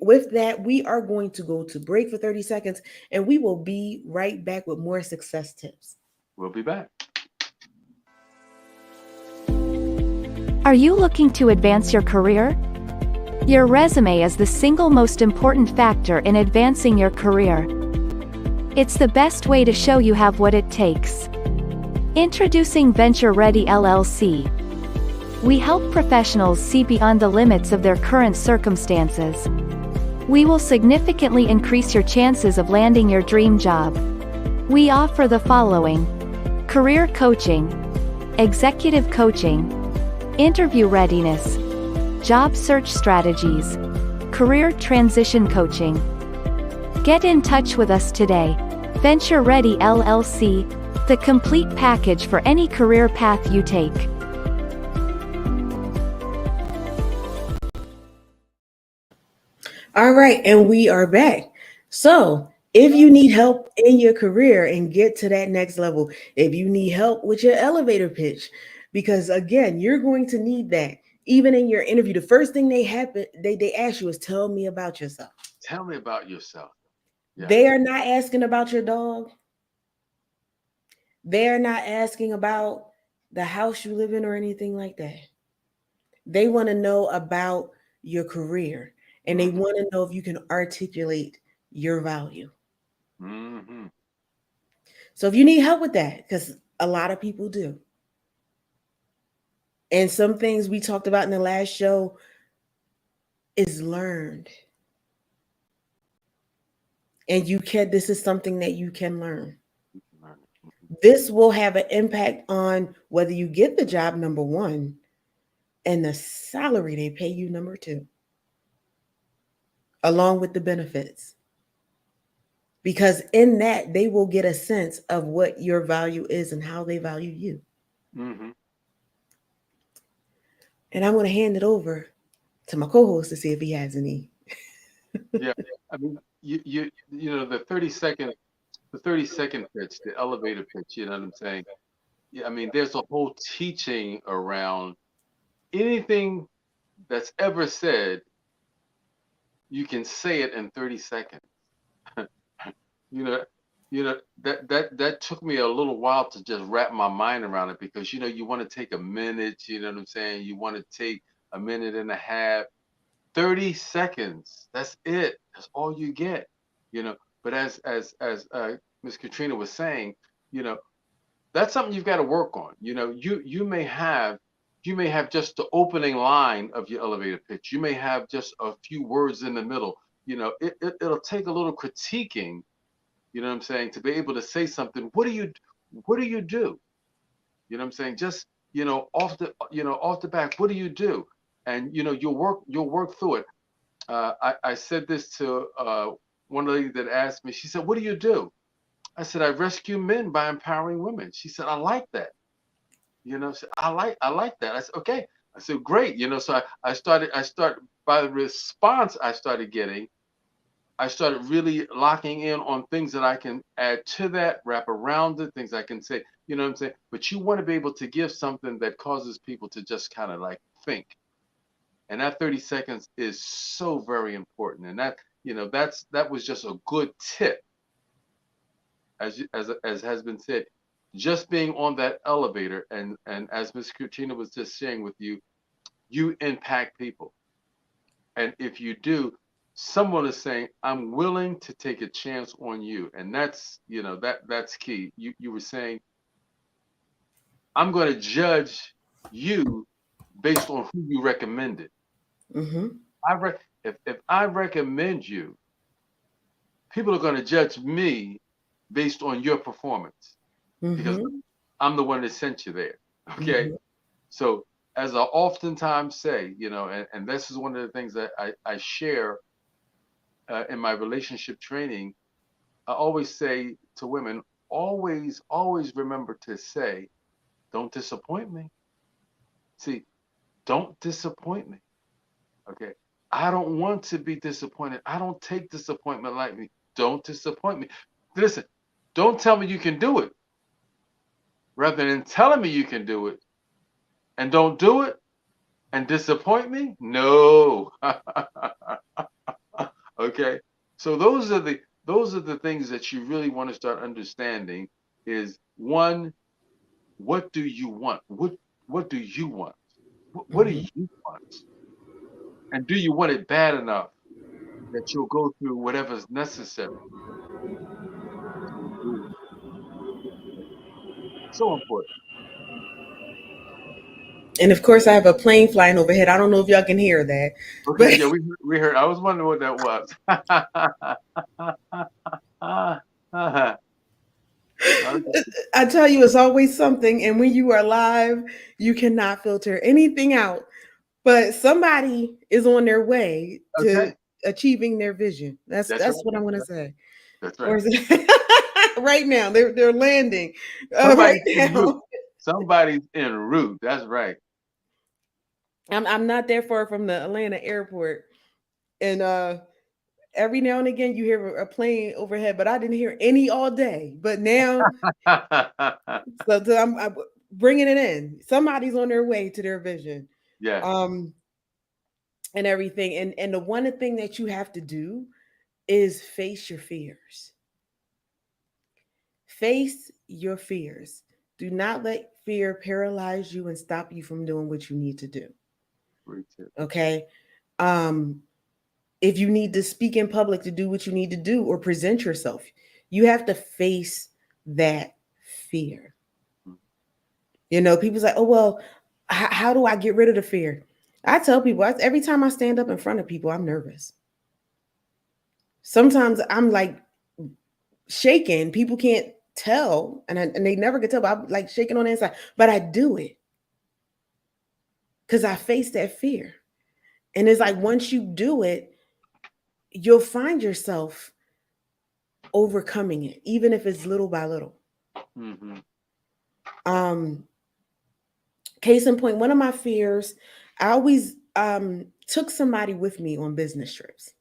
are going to go to break for 30 seconds, and we will be right back with more success tips. We'll be back. Are you looking to advance your career? Your resume is the single most important factor in advancing your career. It's the best way to show you have what it takes. Introducing Venture Ready LLC. We help professionals see beyond the limits of their current circumstances. We will significantly increase your chances of landing your dream job. We offer the following: career coaching, executive coaching, interview readiness, job search strategies, career transition coaching. Get in touch with us today. Venture Ready LLC, the complete package for any career path you take. All right, and we are back. So, if you need help in your career and get to that next level, if you need help with your elevator pitch, because again, you're going to need that. Even in your interview, the first thing they ask you is, tell me about yourself. Tell me about yourself. Yes. They are not asking about your dog. They're not asking about the house you live in or anything like that. They want to know about your career, and they Mm-hmm. want to know if you can articulate your value. Mm-hmm. So if you need help with that, because a lot of people do, and some things we talked about in the last show is learned, and this is something that you can learn. This will have an impact on whether you get the job, number one, and the salary they pay you, number two, along with the benefits. Because in that, they will get a sense of what your value is and how they value you. Mm-hmm. And I'm going to hand it over to my co-host to see if he has any. Yeah. I mean, you know the 30-second pitch, the elevator pitch. You know what I'm saying? Yeah. I mean, there's a whole teaching around anything that's ever said. You can say it in 30 seconds. You know. that took me a little while to just wrap my mind around it, because you want to take a minute, you know what I'm saying? You want to take a minute and a half, 30 seconds. That's it. That's all you get. You know, but as Miss Katrina was saying, you know, that's something you've got to work on. You may have just the opening line of your elevator pitch. You may have just a few words in the middle. It'll take a little critiquing, you know what I'm saying, to be able to say something. What do you do? You know what I'm saying? Just, off the back, what do you do? And you'll work through it. I said this to one lady that asked me. She said, "What do you do?" I said, "I rescue men by empowering women." She said, "I like that." I like that. I said, "Okay." I said, "Great." So I started by the response I started getting. I started really locking in on things that I can add to that, wrap around it, things I can say. You know what I'm saying? But you want to be able to give something that causes people to just kind of like think. And that 30 seconds is so very important. And that was just a good tip, as has been said. Just being on that elevator, and as Miss Katrina was just sharing with you, you impact people. And if you do, someone is saying, "I'm willing to take a chance on you." And that's key. You were saying, "I'm going to judge you based on who you recommended." Mm-hmm. If I recommend you, people are going to judge me based on your performance, because Mm-hmm. I'm the one that sent you there. Okay. Mm-hmm. So, as I oftentimes say, and this is one of the things that I share in my relationship training. I always say to women, always, always remember to say, "Don't disappoint me." See, don't disappoint me. Okay. I don't want to be disappointed. I don't take disappointment lightly. Don't disappoint me. Listen, don't tell me you can do it. Rather than telling me you can do it and don't do it and disappoint me. No. Okay. So those are the things that you really want to start understanding. Is one, what do you want? What do you want? What do Mm-hmm. you want? And do you want it bad enough that you'll go through whatever's necessary to do it? So important. And of course, I have a plane flying overhead. I don't know if y'all can hear that, Okay, but yeah, we heard. I was wondering what that was. Okay. I tell you, it's always something. And when you are live, you cannot filter anything out. But somebody is on their way to Okay. achieving their vision. That's That's right. that's what I That's want to right. say. That's Or right. is it right now? They're landing right Somebody's en route. now. Somebody's en route. That's right. I'm not that far from the Atlanta airport, and every now and again you hear a plane overhead, but I didn't hear any all day. But now, so I'm bringing it in. Somebody's on their way to their vision, Yes. um, and everything. And the one thing that you have to do is face your fears. Face your fears. Do not let fear paralyze you and stop you from doing what you need to do. Great tip. Okay. Um, if you need to speak in public to do what you need to do or present yourself, you have to face that fear. Mm. People's like, "Oh, well, how do I get rid of the fear?" I tell people, every time I stand up in front of people, I'm nervous. Sometimes I'm like shaking. People can't tell, and they never could tell, but I'm like shaking on the inside. But I do it because I face that fear. And it's like once you do it, you'll find yourself overcoming it, even if it's little by little. Mm-hmm. Um, Case in point, one of my fears, I always took somebody with me on business trips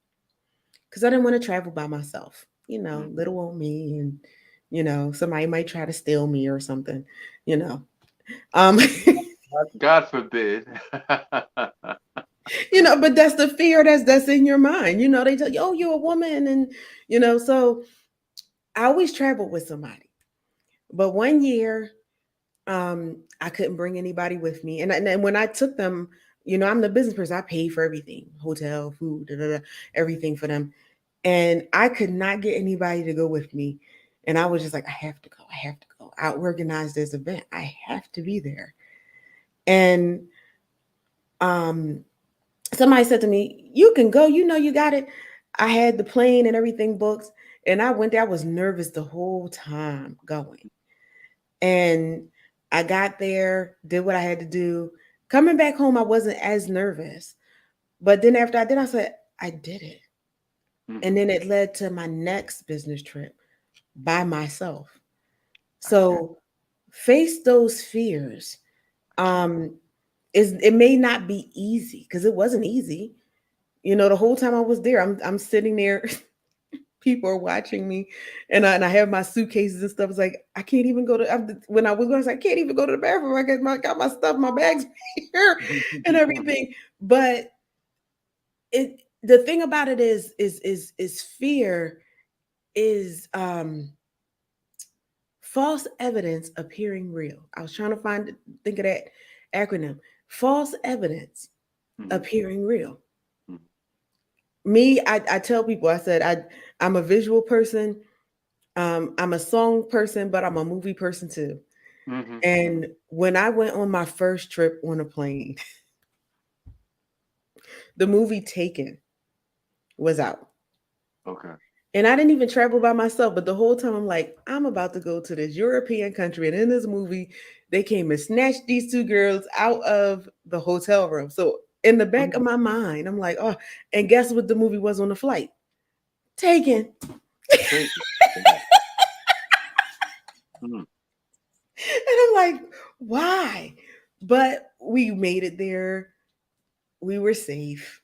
because I didn't want to travel by myself. Mm-hmm. Little old me, and somebody might try to steal me or something. You know, um, God forbid. but that's the fear that's in your mind. They tell you, "Oh, you're a woman," and so I always traveled with somebody. But one year, I couldn't bring anybody with me. And when I took them, I'm the business person. I paid for everything, hotel, food, da, da, da, everything for them. And I could not get anybody to go with me. And I was just like, I have to go. I have to go. I organized this event. I have to be there. And um, somebody said to me, "You can go. You know, you got it." I had the plane and everything booked. And I went there. I was nervous the whole time going. And I got there, did what I had to do. Coming back home, I wasn't as nervous. But then after I did, I said, I did it. And Hmm. then it led to my next business trip by myself. Okay. So face those fears. Okay. Um, it may not be easy because it wasn't easy. The whole time I was there, I'm sitting there, people are watching me, and I have my suitcases and stuff. It's like I can't even go to when I was going, I was like, I can't even go to the bathroom. I got my stuff, my bags here and everything. But the thing about it is fear is false evidence appearing real. I was trying to think of that acronym. False evidence Hmm. appearing real. Hmm. Me, I tell people, I said I'm a visual person. I'm a song person, but I'm a movie person too. Hmm. Hmm. And when I went on my first trip on a plane, the movie Taken was out. Okay. And I didn't even travel by myself, but the whole time I'm like, I'm about to go to this European country. And in this movie, they came and snatched these two girls out of the hotel room. So in the back of Mhm. my mind, I'm like, oh, and guess what the movie was on the flight? Taken. Take it. Wow. Mm. And I'm like, why? But we made it there. We were safe.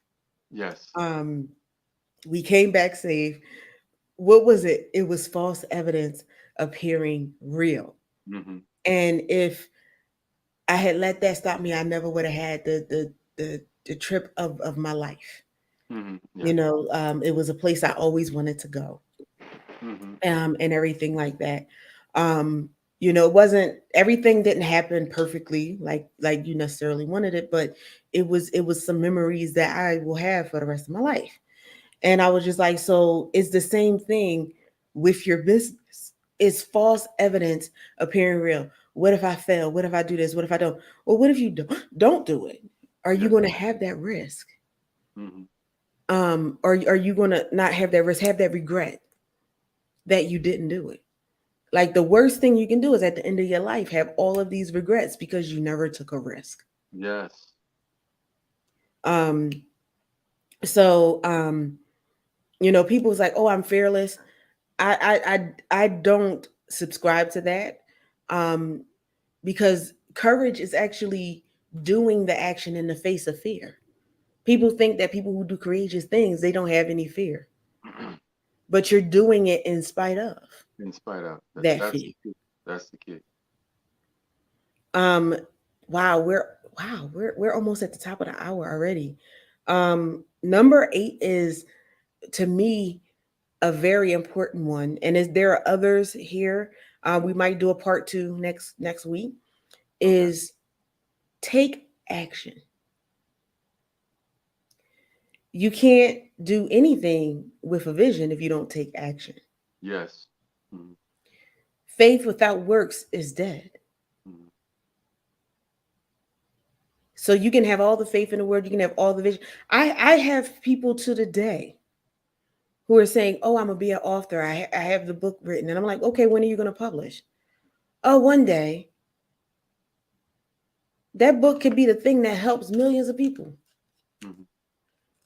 Yes. Um, we came back safe. What was it? It was false evidence appearing real. Hmm. And if I had let that stop me, I never would have had the trip of my life. Hmm. Yes. It was a place I always wanted to go, Hmm. and everything like that. Um, it wasn't everything didn't happen perfectly like you necessarily wanted it, but it was some memories that I will have for the rest of my life. And I was just like, so it's the same thing with your business. It's false evidence appearing real. What if I fail? What if I do this? What if I don't? Well, what if you don't do it? Are you Yes. going to have that risk? Hmm. Or are you going to not have that risk? Have that regret that you didn't do it? Like the worst thing you can do is at the end of your life have all of these regrets because you never took a risk. Yes. Um, so people's like, oh, I'm fearless. I don't subscribe to that, um, because courage is actually doing the action in the face of fear. People think that people who do courageous things they don't have any fear, but you're doing it in spite of In spite of that, that that's fear. the key. That's the key. Um, wow, we're almost at the top of the hour already. Number 8 is to me a very important one, and as there are others here, we might do a part 2 next week. Okay. Is take action. You can't do anything with a vision if you don't take action. Yes. Hmm. Faith without works is dead. Hmm. So you can have all the faith in the world, you can have all the vision. I have people to the day who are saying, "Oh, I'm gonna be an author. I have the book written," and I'm like, "Okay, when are you gonna publish?" Oh, one day. That book could be the thing that helps millions of people, Hmm.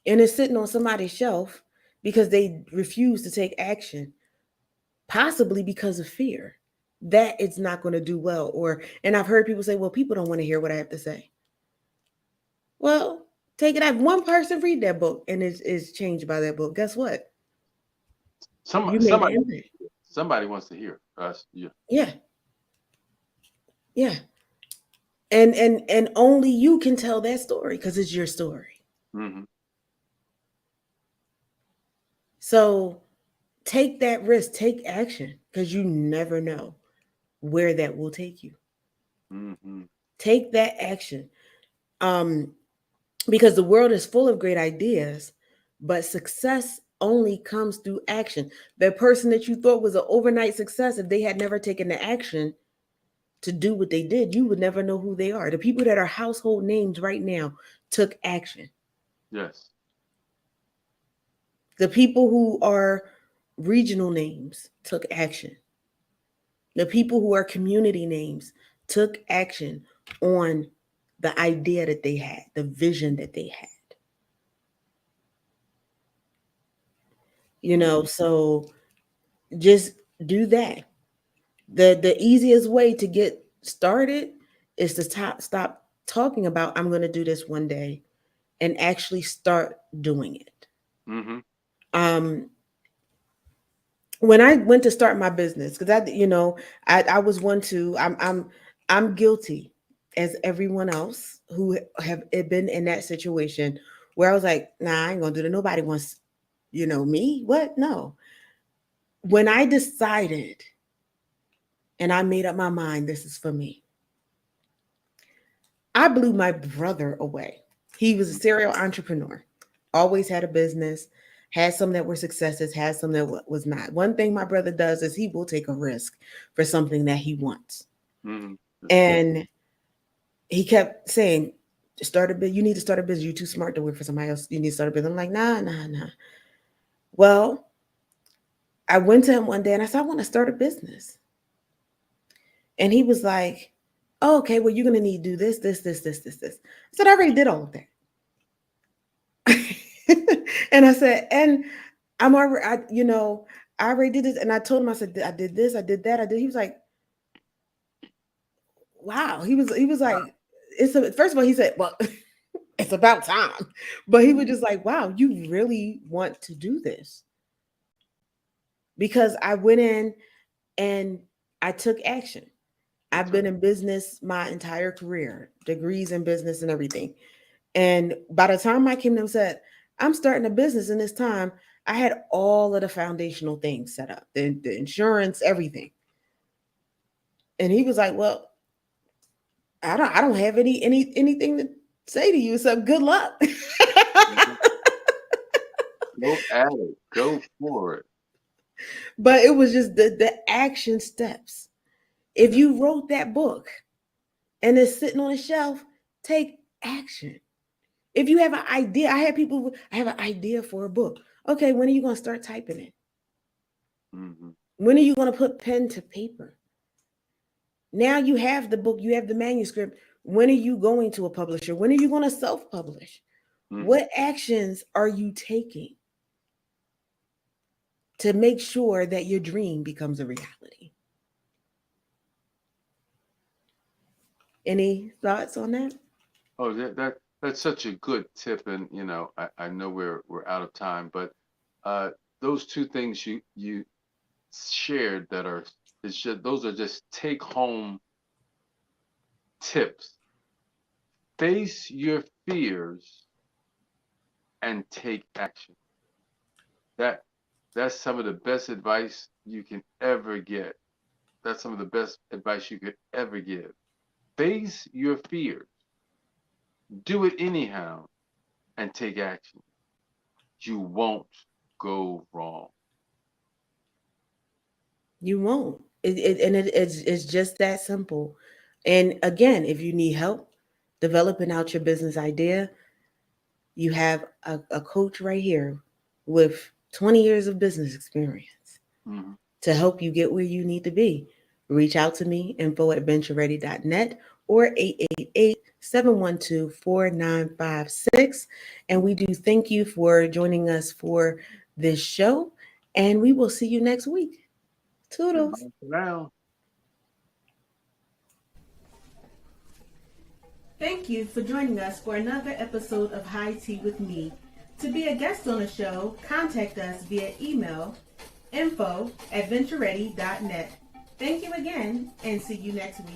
and it's sitting on somebody's shelf because they refuse to take action, possibly because of fear that it's not going to do well. And I've heard people say, well, people don't want to hear what I have to say. Well, take it out. One person read that book and is changed by that book. Guess what? You made the Somebody, impact. somebody wants to hear us. Yeah. Yeah, yeah. And only you can tell that story because it's your story. Hmm. So take that risk, take action, because you never know where that will take you. Mm-hmm. Take that action. Um, because the world is full of great ideas, but success only comes through action. The person that you thought was an overnight success, if they had never taken the action to do what they did, you would never know who they are. The people that are household names right now took action. Yes. The people who are regional names took action. The people who are community names took action on the idea that they had, the vision that they had. Mm-hmm. So just do that. The easiest way to get started is to stop talking about I'm going to do this one day and actually start doing it. Mm-hmm. Um, when I went to start my business, because I was one to I'm guilty as everyone else who have been in that situation where I was like, nah, I ain't gonna do that. Nobody wants, me. What? No. When I decided and I made up my mind, this is for me. I blew my brother away. He was a serial entrepreneur, always had a business, had some that were successes, had some that was not. One thing my brother does is he will take a risk for something that he wants. Mm-hmm. That's good. And he kept saying, start a business. You need to start a business. You're too smart to work for somebody else. You need to start a business. I'm like, nah, nah, nah. Well, I went to him one day and I said, I want to start a business. And he was like, oh, okay, well, you're going to need to do this, this, this, this, this, this. I said, I already did all of that. And I said, and I'm already, I already did this. And I told him, I said, I did this, I did that, I did. He was like, wow. He was like, first of all, he said, well, it's about time. But he was just like, wow, you really want to do this? Because I went in and I took action. I've That's been right. in business my entire career, degrees in business and everything. And by the time I came to him and said, I'm starting a business in this time, I had all of the foundational things set up, the insurance, everything. And he was like, well, I don't have anything to say to you, so good luck. Mm-hmm. Go at it. Go for it. But it was just the action steps. If Yeah. you wrote that book and it's sitting on a shelf, take action. If you have an idea, I have an idea for a book. Okay, when are you going to start typing it? Mm-hmm. When are you going to put pen to paper? Now you have the book, you have the manuscript. When are you going to a publisher? When are you going to self publish? Mm-hmm. What actions are you taking to make sure that your dream becomes a reality? Any thoughts on that? Oh, that's such a good tip, and I know we're out of time, but uh, those two things you shared that are it's just those are just take home tips. Face your fears and take action. That that's some of the best advice you can ever get. That's some of the best advice you could ever give. Face your fears, do it anyhow, and take action. You won't go wrong. You won't. It's just that simple. And again, if you need help developing out your business idea, you have a coach right here with 20 years of business experience Hmm. to help you get where you need to be. Reach out to me, info@ventureready.net or 888-712-4956. And we do thank you for joining us for this show. And we will see you next week. Toodles. Goodbye for now. Thank you for joining us for another episode of High Tea with Me. To be a guest on the show, contact us via email info@ventureready.net. Thank you again and see you next week.